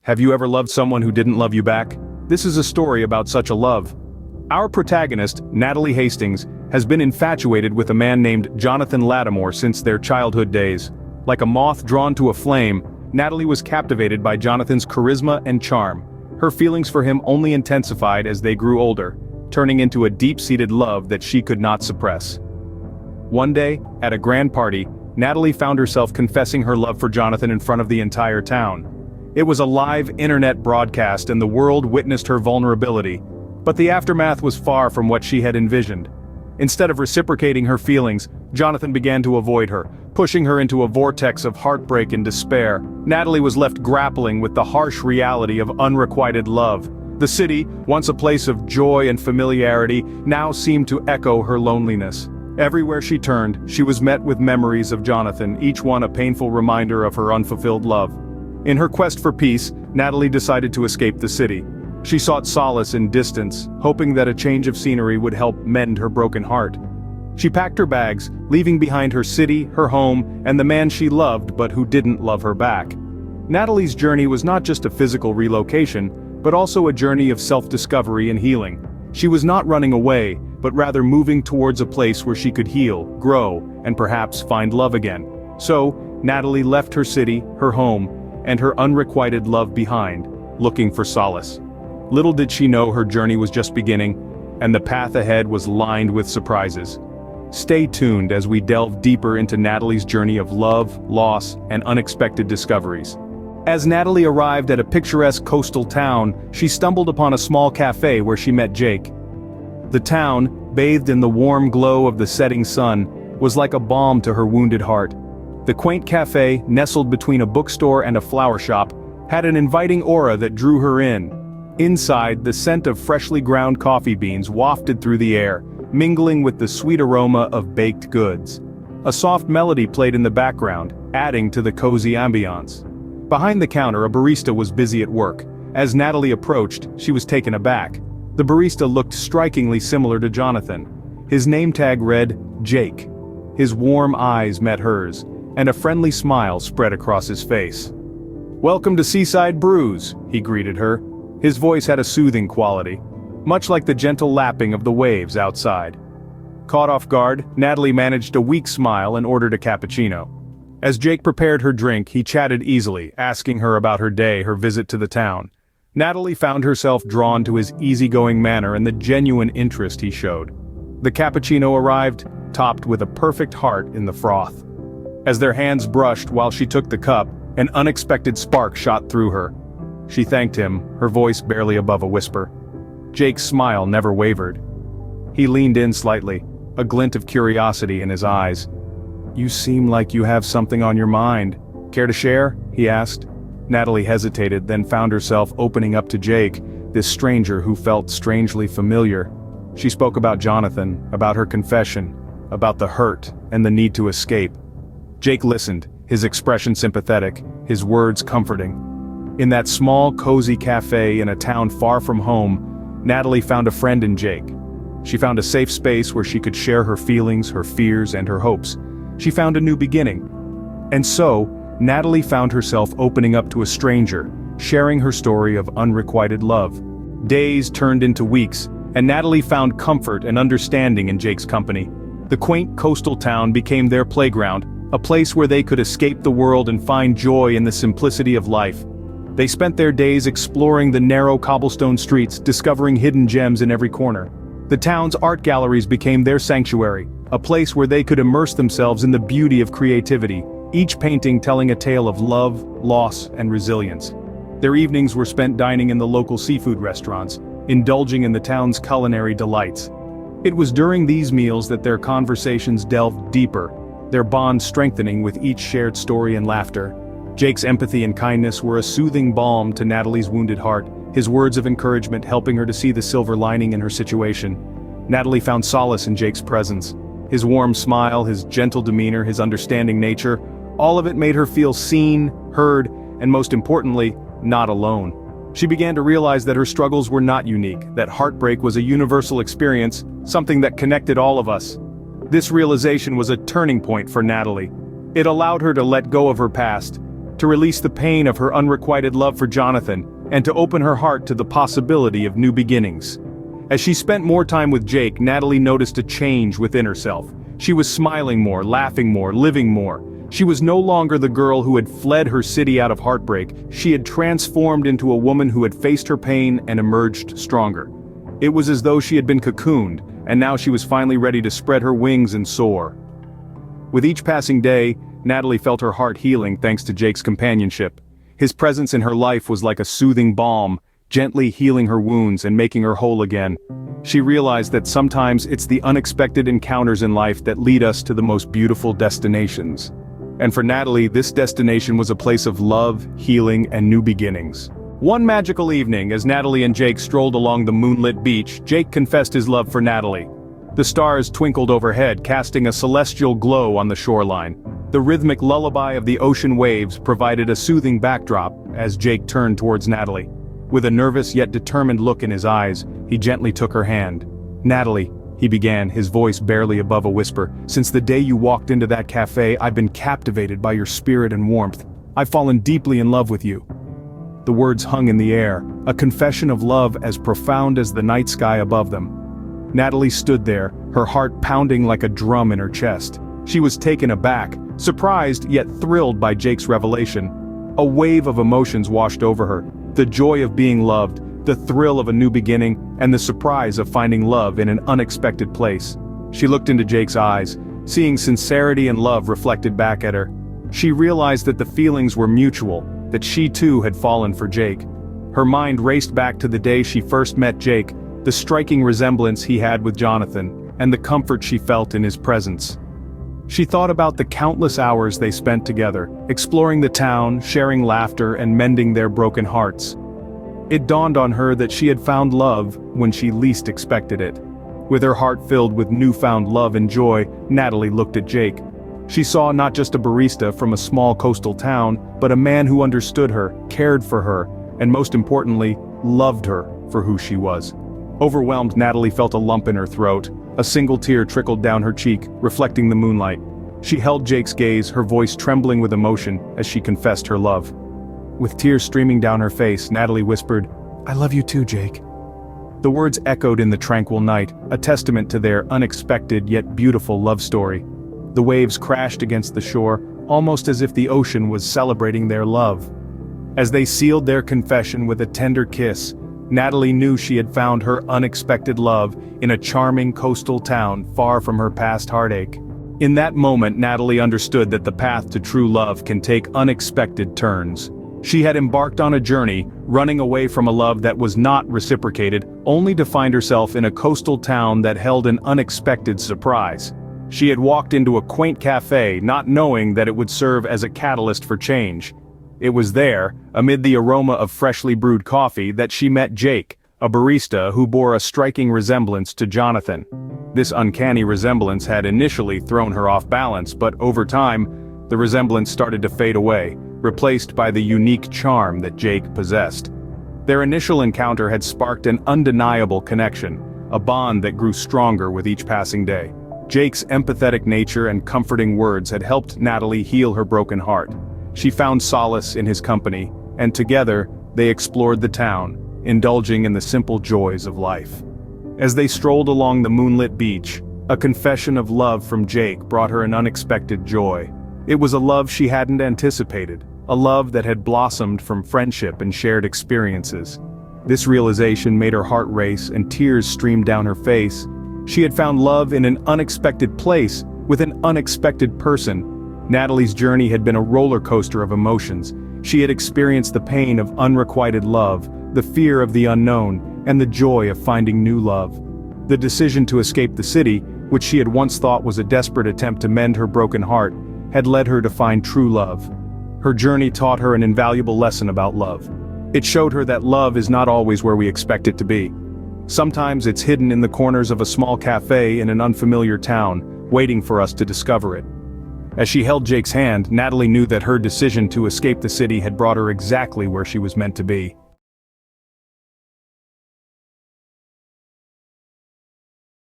Have you ever loved someone who didn't love you back? This is a story about such a love. Our protagonist, Natalie Hastings, has been infatuated with a man named Jonathan Lattimore since their childhood days. Like a moth drawn to a flame, Natalie was captivated by Jonathan's charisma and charm. Her feelings for him only intensified as they grew older, turning into a deep-seated love that she could not suppress. One day, at a grand party, Natalie found herself confessing her love for Jonathan in front of the entire town. It was a live internet broadcast and the world witnessed her vulnerability, but the aftermath was far from what she had envisioned. Instead of reciprocating her feelings, Jonathan began to avoid her, pushing her into a vortex of heartbreak and despair. Natalie was left grappling with the harsh reality of unrequited love. The city, once a place of joy and familiarity, now seemed to echo her loneliness. Everywhere she turned, she was met with memories of Jonathan, each one a painful reminder of her unfulfilled love. In her quest for peace, Natalie decided to escape the city. She sought solace in distance, hoping that a change of scenery would help mend her broken heart. She packed her bags, leaving behind her city, her home, and the man she loved but who didn't love her back. Natalie's journey was not just a physical relocation, but also a journey of self-discovery and healing. She was not running away, but rather moving towards a place where she could heal, grow, and perhaps find love again. So, Natalie left her city, her home, and her unrequited love behind, looking for solace. Little did she know her journey was just beginning, and the path ahead was lined with surprises. Stay tuned as we delve deeper into Natalie's journey of love, loss, and unexpected discoveries. As Natalie arrived at a picturesque coastal town, she stumbled upon a small cafe where she met Jake. The town, bathed in the warm glow of the setting sun, was like a balm to her wounded heart. The quaint cafe, nestled between a bookstore and a flower shop, had an inviting aura that drew her in. Inside, the scent of freshly ground coffee beans wafted through the air, mingling with the sweet aroma of baked goods. A soft melody played in the background, adding to the cozy ambiance. Behind the counter, a barista was busy at work. As Natalie approached, she was taken aback. The barista looked strikingly similar to Jonathan. His name tag read, Jake. His warm eyes met hers, and a friendly smile spread across his face. "Welcome to Seaside Brews," he greeted her. His voice had a soothing quality, much like the gentle lapping of the waves outside. Caught off guard, Natalie managed a weak smile and ordered a cappuccino. As Jake prepared her drink, he chatted easily, asking her about her day, her visit to the town. Natalie found herself drawn to his easygoing manner and the genuine interest he showed. The cappuccino arrived, topped with a perfect heart in the froth. As their hands brushed while she took the cup, an unexpected spark shot through her. She thanked him, her voice barely above a whisper. Jake's smile never wavered. He leaned in slightly, a glint of curiosity in his eyes. "You seem like you have something on your mind. Care to share?" he asked. Natalie hesitated, then found herself opening up to Jake, this stranger who felt strangely familiar. She spoke about Jonathan, about her confession, about the hurt and the need to escape. Jake listened, his expression sympathetic, his words comforting. In that small, cozy cafe in a town far from home, Natalie found a friend in Jake. She found a safe space where she could share her feelings, her fears, and her hopes. She found a new beginning. And so, Natalie found herself opening up to a stranger, sharing her story of unrequited love. Days turned into weeks, and Natalie found comfort and understanding in Jake's company. The quaint coastal town became their playground, a place where they could escape the world and find joy in the simplicity of life. They spent their days exploring the narrow cobblestone streets, discovering hidden gems in every corner. The town's art galleries became their sanctuary, a place where they could immerse themselves in the beauty of creativity, each painting telling a tale of love, loss, and resilience. Their evenings were spent dining in the local seafood restaurants, indulging in the town's culinary delights. It was during these meals that their conversations delved deeper, their bond strengthening with each shared story and laughter. Jake's empathy and kindness were a soothing balm to Natalie's wounded heart, his words of encouragement helping her to see the silver lining in her situation. Natalie found solace in Jake's presence. His warm smile, his gentle demeanor, his understanding nature, all of it made her feel seen, heard, and most importantly, not alone. She began to realize that her struggles were not unique, that heartbreak was a universal experience, something that connected all of us. This realization was a turning point for Natalie. It allowed her to let go of her past, to release the pain of her unrequited love for Jonathan, and to open her heart to the possibility of new beginnings. As she spent more time with Jake, Natalie noticed a change within herself. She was smiling more, laughing more, living more. She was no longer the girl who had fled her city out of heartbreak. She had transformed into a woman who had faced her pain and emerged stronger. It was as though she had been cocooned, and now she was finally ready to spread her wings and soar. With each passing day, Natalie felt her heart healing thanks to Jake's companionship. His presence in her life was like a soothing balm, gently healing her wounds and making her whole again. She realized that sometimes it's the unexpected encounters in life that lead us to the most beautiful destinations. And for Natalie, this destination was a place of love, healing, and new beginnings. One magical evening, as Natalie and Jake strolled along the moonlit beach, Jake confessed his love for Natalie. The stars twinkled overhead, casting a celestial glow on the shoreline. The rhythmic lullaby of the ocean waves provided a soothing backdrop as Jake turned towards Natalie. With a nervous yet determined look in his eyes, he gently took her hand. "Natalie," he began, his voice barely above a whisper, "since the day you walked into that cafe, I've been captivated by your spirit and warmth. I've fallen deeply in love with you." The words hung in the air, a confession of love as profound as the night sky above them. Natalie stood there, her heart pounding like a drum in her chest. She was taken aback, surprised yet thrilled by Jake's revelation. A wave of emotions washed over her, the joy of being loved, the thrill of a new beginning, and the surprise of finding love in an unexpected place. She looked into Jake's eyes, seeing sincerity and love reflected back at her. She realized that the feelings were mutual, that she too had fallen for Jake. Her mind raced back to the day she first met Jake, the striking resemblance he had with Jonathan, and the comfort she felt in his presence. She thought about the countless hours they spent together, exploring the town, sharing laughter, and mending their broken hearts. It dawned on her that she had found love when she least expected it. With her heart filled with newfound love and joy, Natalie looked at Jake. She saw not just a barista from a small coastal town, but a man who understood her, cared for her, and most importantly, loved her for who she was. Overwhelmed, Natalie felt a lump in her throat. A single tear trickled down her cheek, reflecting the moonlight. She held Jake's gaze, her voice trembling with emotion as she confessed her love. With tears streaming down her face, Natalie whispered, "I love you too, Jake." The words echoed in the tranquil night, a testament to their unexpected yet beautiful love story. The waves crashed against the shore, almost as if the ocean was celebrating their love. As they sealed their confession with a tender kiss, Natalie knew she had found her unexpected love in a charming coastal town far from her past heartache. In that moment, Natalie understood that the path to true love can take unexpected turns. She had embarked on a journey, running away from a love that was not reciprocated, only to find herself in a coastal town that held an unexpected surprise. She had walked into a quaint cafe, not knowing that it would serve as a catalyst for change. It was there, amid the aroma of freshly brewed coffee, that she met Jake, a barista who bore a striking resemblance to Jonathan. This uncanny resemblance had initially thrown her off balance, but over time, the resemblance started to fade away, replaced by the unique charm that Jake possessed. Their initial encounter had sparked an undeniable connection, a bond that grew stronger with each passing day. Jake's empathetic nature and comforting words had helped Natalie heal her broken heart. She found solace in his company, and together, they explored the town, indulging in the simple joys of life. As they strolled along the moonlit beach, a confession of love from Jake brought her an unexpected joy. It was a love she hadn't anticipated, a love that had blossomed from friendship and shared experiences. This realization made her heart race and tears streamed down her face. She had found love in an unexpected place, with an unexpected person. Natalie's journey had been a roller coaster of emotions. She had experienced the pain of unrequited love, the fear of the unknown, and the joy of finding new love. The decision to escape the city, which she had once thought was a desperate attempt to mend her broken heart, had led her to find true love. Her journey taught her an invaluable lesson about love. It showed her that love is not always where we expect it to be. Sometimes it's hidden in the corners of a small cafe in an unfamiliar town, waiting for us to discover it. As she held Jake's hand, Natalie knew that her decision to escape the city had brought her exactly where she was meant to be.